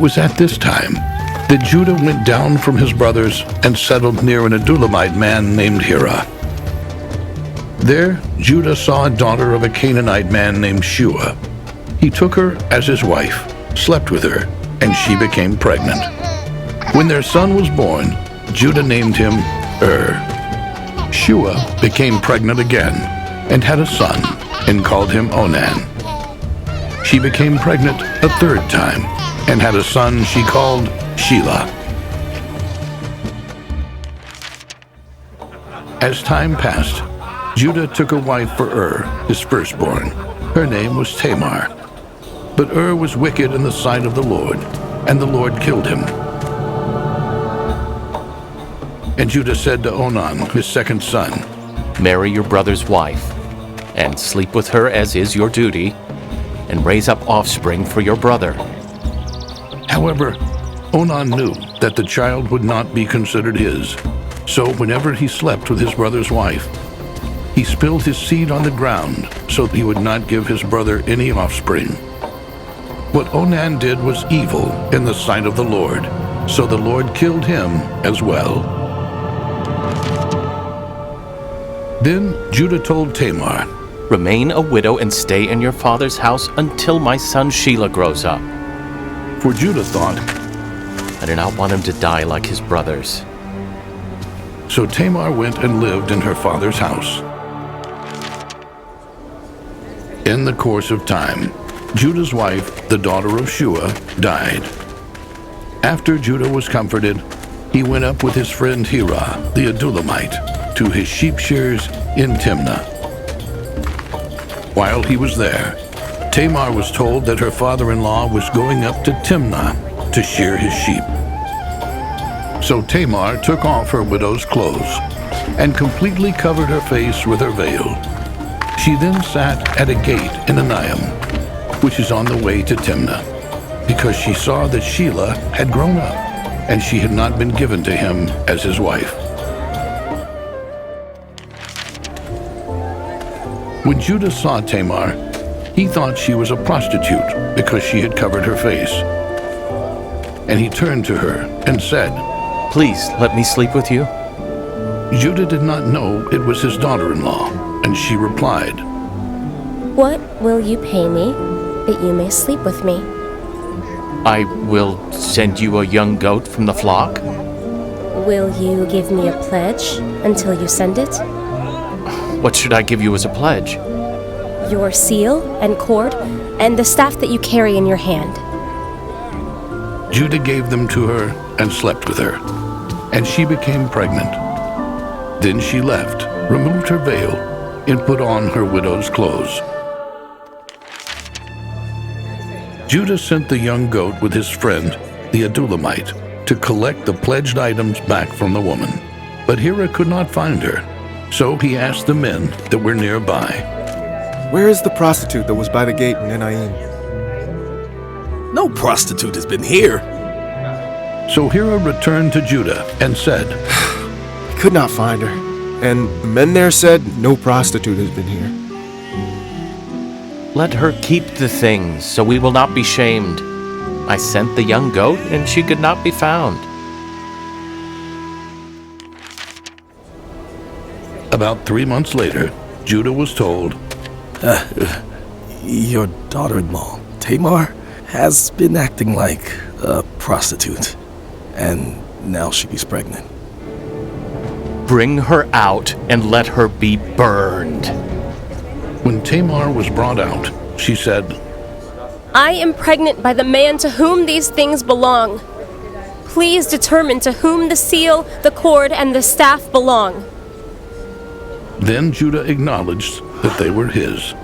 was at this time that Judah went down from his brothers and settled near an Adulamite man named Hira. There, Judah saw a daughter of a Canaanite man named Shua. He took her as his wife, slept with her, and she became pregnant. When their son was born, Judah named him Shua became pregnant again and had a son and called him Onan. She became pregnant a third time and had a son she called Shelah. As time passed, Judah took a wife for his firstborn. Her name was Tamar. But was wicked in the sight of the Lord, and the Lord killed him. And Judah said to Onan, his second son, "Marry your brother's wife, and sleep with her as is your duty, and raise up offspring for your brother." However, Onan knew that the child would not be considered his, so whenever he slept with his brother's wife, he spilled his seed on the ground so that he would not give his brother any offspring. What Onan did was evil in the sight of the Lord, so the Lord killed him as well. Then Judah told Tamar, "Remain a widow and stay in your father's house until my son Shelah grows up." For Judah thought, "I do not want him to die like his brothers." So Tamar went and lived in her father's house. In the course of time, Judah's wife, the daughter of Shua, died. After Judah was comforted, he went up with his friend Hira, the Adulamite, to his sheep shears in Timnah. While he was there, Tamar was told that her father-in-law was going up to Timnah to shear his sheep. So Tamar took off her widow's clothes and completely covered her face with her veil. She then sat at a gate in Enaim, which is on the way to Timnah, because she saw that Shelah had grown up, and she had not been given to him as his wife. When Judah saw Tamar, he thought she was a prostitute because she had covered her face. And he turned to her and said, "Please let me sleep with you." Judah did not know it was his daughter-in-law, and she replied, "What will you pay me that you may sleep with me?" "I will send you a young goat from the flock." "Will you give me a pledge until you send it?" "What should I give you as a pledge?" "Your seal and cord and the staff that you carry in your hand." Judah gave them to her and slept with her, and she became pregnant. Then she left, removed her veil, and put on her widow's clothes. Judah sent the young goat with his friend, the Adulamite, to collect the pledged items back from the woman. But Hira could not find her, so he asked the men that were nearby, "Where is the prostitute that was by the gate in Enaim?" "No prostitute has been here." So Hira returned to Judah and said, "I could not find her, and the men there said no prostitute has been here." "Let her keep the things, so we will not be shamed. I sent the young goat, and she could not be found." About 3 months later, Judah was told, "Your daughter-in-law, Tamar, has been acting like a prostitute, and now she's pregnant." "Bring her out and let her be burned." When Tamar was brought out, she said, "I am pregnant by the man to whom these things belong. Please determine to whom the seal, the cord, and the staff belong." Then Judah acknowledged that they were his.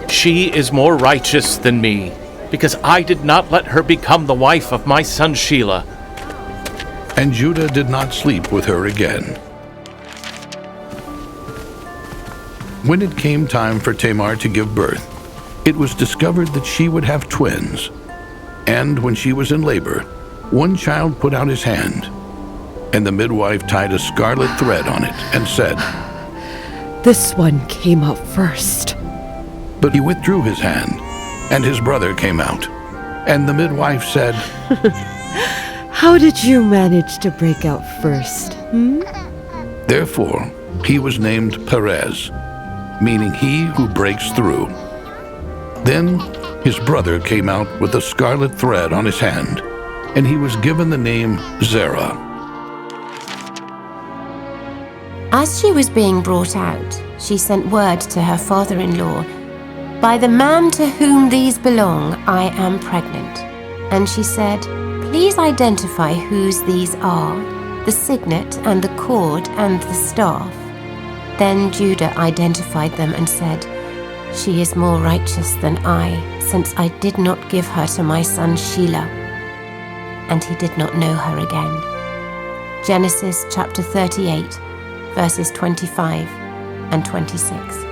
"She is more righteous than me, because I did not let her become the wife of my son Shelah." And Judah did not sleep with her again. When it came time for Tamar to give birth, it was discovered that she would have twins. And when she was in labor, one child put out his hand, and the midwife tied a scarlet thread on it and said, "This one came out first." But he withdrew his hand, and his brother came out. And the midwife said, How did you manage to break out first? Therefore, he was named Perez, meaning he who breaks through. Then his brother came out with a scarlet thread on his hand, and he was given the name Zerah. As she was being brought out, she sent word to her father-in-law, "By the man to whom these belong, I am pregnant." And she said, "Please identify whose these are, the signet and the cord and the staff." Then Judah identified them and said, "She is more righteous than I, since I did not give her to my son Shelah." And he did not know her again. Genesis chapter 38, verses 25 and 26.